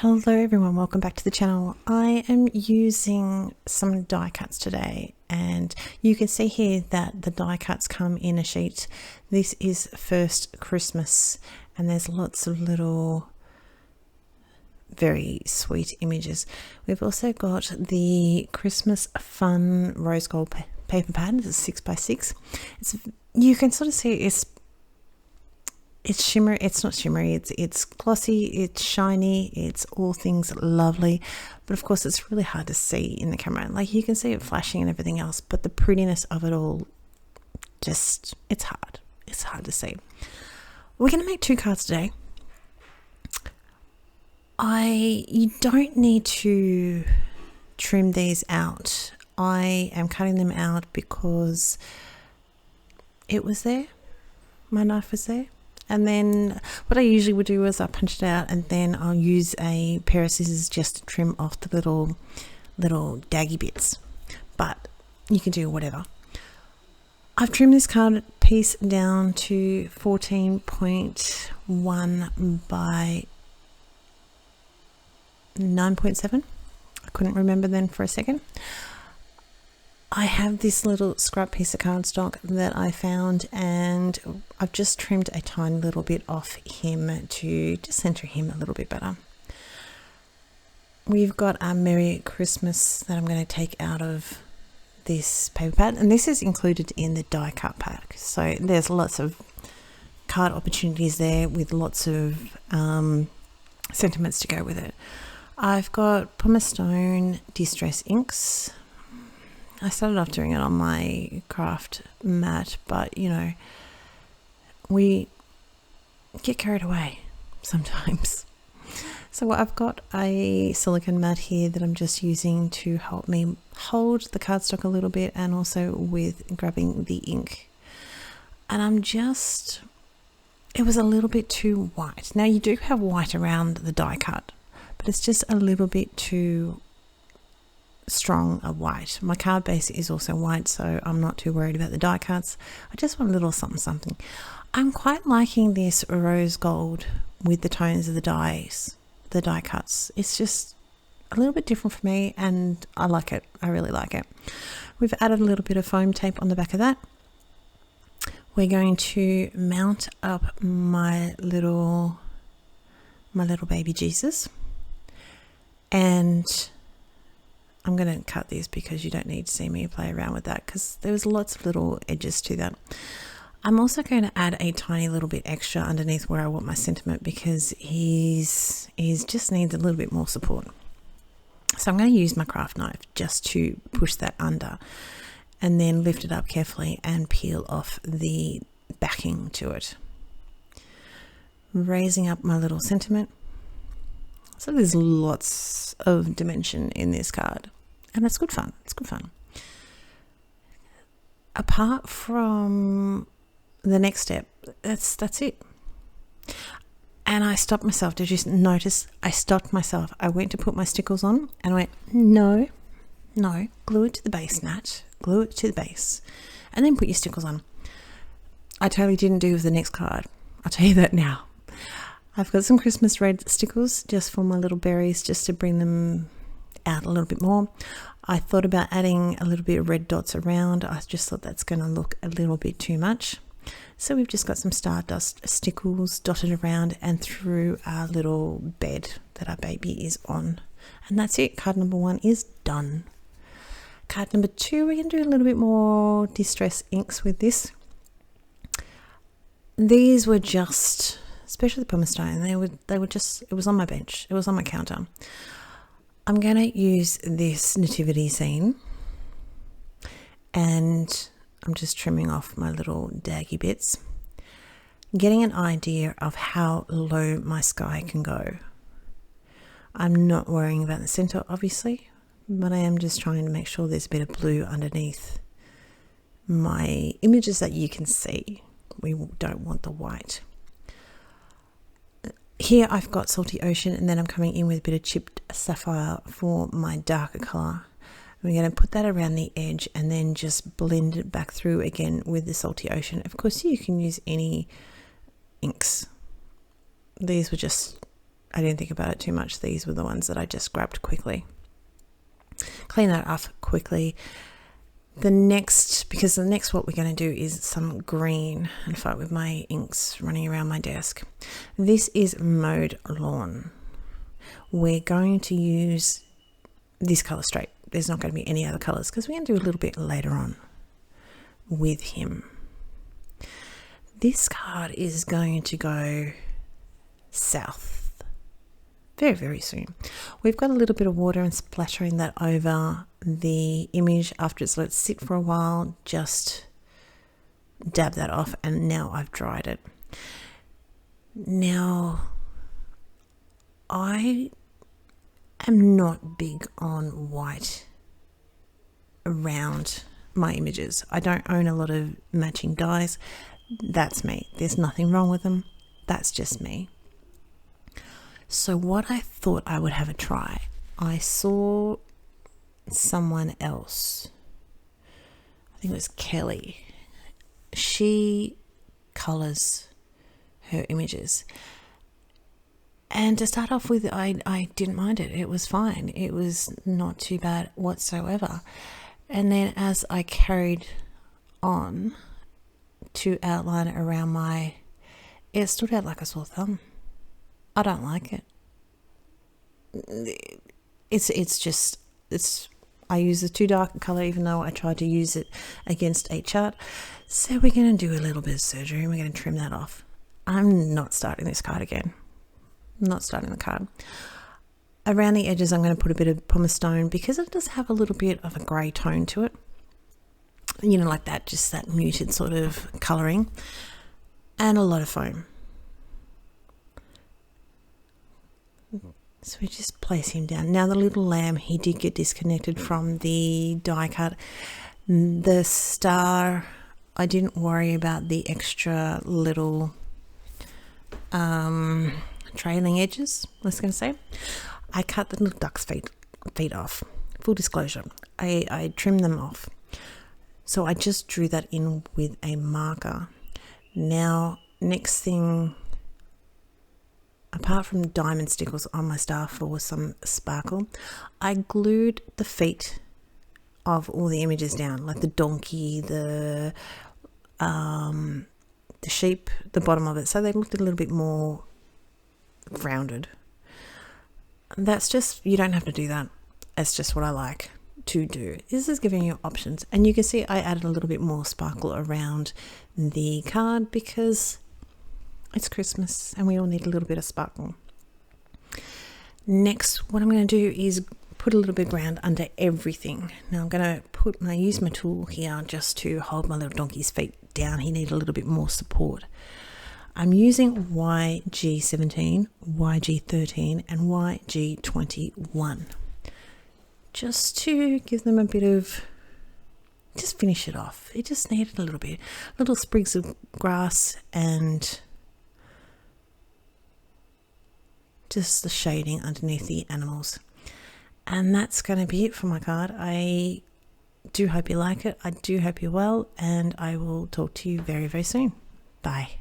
Hello everyone, welcome back to the channel. I am using some die cuts today, and you can see here that the die cuts come in a sheet. This is First Christmas, and there's lots of little very sweet images. We've also got the Christmas Fun rose gold paper pad. It's 6x6. You can sort of see it's shimmery. It's not shimmery, it's glossy, it's shiny, it's all things lovely, but of course it's really hard to see in the camera. Like, you can see it flashing and everything else, but the prettiness of it all, just, it's hard to see. We're going to make 2 cards today. You don't need to trim these out. I am cutting them out because it was there, my knife was there. And then what I usually would do is I punch it out, and then I'll use a pair of scissors just to trim off the little daggy bits. But you can do whatever. I've trimmed this card piece down to 14.1 by 9.7. I couldn't remember then for a second. I have this little scrap piece of cardstock that I found, and I've just trimmed a tiny little bit off him to just center him a little bit better. We've got a Merry Christmas that I'm going to take out of this paper pad, and this is included in the die cut pack. So there's lots of card opportunities there with lots of sentiments to go with it. I've got Pumice Stone Distress inks. I started off doing it on my craft mat, but you know, we get carried away sometimes. So I've got a silicone mat here that I'm just using to help me hold the cardstock a little bit, and also with grabbing the ink. And it was a little bit too white. Now you do have white around the die cut, but it's just a little bit too strong a white. My card base is also white, so I'm not too worried about the die cuts. I just want a little something. I'm quite liking this rose gold with the tones of the die cuts. It's just a little bit different for me, and I like it. I really like it. We've added a little bit of foam tape on the back of that. We're going to mount up my little baby Jesus, and I'm going to cut this because you don't need to see me play around with that, because there was lots of little edges to that. I'm also going to add a tiny little bit extra underneath where I want my sentiment, because he's just needs a little bit more support. So I'm going to use my craft knife just to push that under, and then lift it up carefully and peel off the backing to it. Raising up my little sentiment. So there's lots of dimension in this card, and it's good fun. It's good fun. Apart from the next step, that's it. And I stopped myself. Did you notice? I stopped myself. I went to put my stickles on, and I went, no, glue it to the base, Nat. Glue it to the base, and then put your stickles on. I totally didn't do with the next card. I'll tell you that now. I've got some Christmas red stickles just for my little berries, just to bring them out a little bit more. I thought about adding a little bit of red dots around. I just thought that's going to look a little bit too much. So we've just got some Stardust stickles dotted around and through our little bed that our baby is on. And that's it. Card number 1 is done. Card number 2, we're going to do a little bit more distress inks with this. These were just, especially the Pumice Stone, they were just, it was on my bench, it was on my counter. I'm going to use this nativity scene, and I'm just trimming off my little daggy bits, getting an idea of how low my sky can go. I'm not worrying about the center, obviously, but I am just trying to make sure there's a bit of blue underneath my images that you can see. We don't want the white. Here I've got Salty Ocean, and then I'm coming in with a bit of chipped sapphire for my darker colour. We're going to put that around the edge and then just blend it back through again with the Salty Ocean. Of course, you can use any inks. These were just I didn't think about it too much. These were the ones that I just grabbed quickly. Clean that off quickly. Because the next what we're going to do is some green, and fight with my inks running around my desk. This is Mowed Lawn. We're going to use this colour straight. There's not going to be any other colours because we're going to do a little bit later on with him. This card is going to go south very, very soon. We've got a little bit of water and splattering that over the image after it's let it sit for a while. Just dab that off, and now I've dried it. Now, I am not big on white around my images. I don't own a lot of matching dyes. That's me. There's nothing wrong with them. That's just me. So what I thought I would have a try, I saw someone else, I think it was Kelly. She colours her images. And to start off with, I didn't mind it. It was fine. It was not too bad whatsoever. And then as I carried on to outline around it stood out like a sore thumb. I don't like it. I use the too dark a colour, even though I tried to use it against a chart. So we're going to do a little bit of surgery and we're going to trim that off. I'm not starting this card again. I'm not starting the card. Around the edges, I'm going to put a bit of pumice stone because it does have a little bit of a grey tone to it. You know, like that, just that muted sort of colouring, and a lot of foam. So we just place him down. Now the little lamb, he did get disconnected from the die cut. The star, I didn't worry about the extra little trailing edges, I was going to say. I cut the little duck's feet off. Full disclosure, I trimmed them off. So I just drew that in with a marker. Now, next thing, apart from diamond stickles on my star for some sparkle, I glued the feet of all the images down, like the donkey, the sheep, the bottom of it, so they looked a little bit more rounded. That's just, you don't have to do that. It's just what I like to do. This is giving you options, and you can see I added a little bit more sparkle around the card because it's Christmas and we all need a little bit of sparkle. Next, what I'm going to do is put a little bit of ground under everything. Now I'm going to use my tool here just to hold my little donkey's feet down. He needed a little bit more support. I'm using YG17, YG13 and YG21 just to give them a bit of, just finish it off. It just needed a little bit, little sprigs of grass and just the shading underneath the animals. And that's going to be it for my card. I do hope you like it. I do hope you're well, and I will talk to you very, very soon. Bye.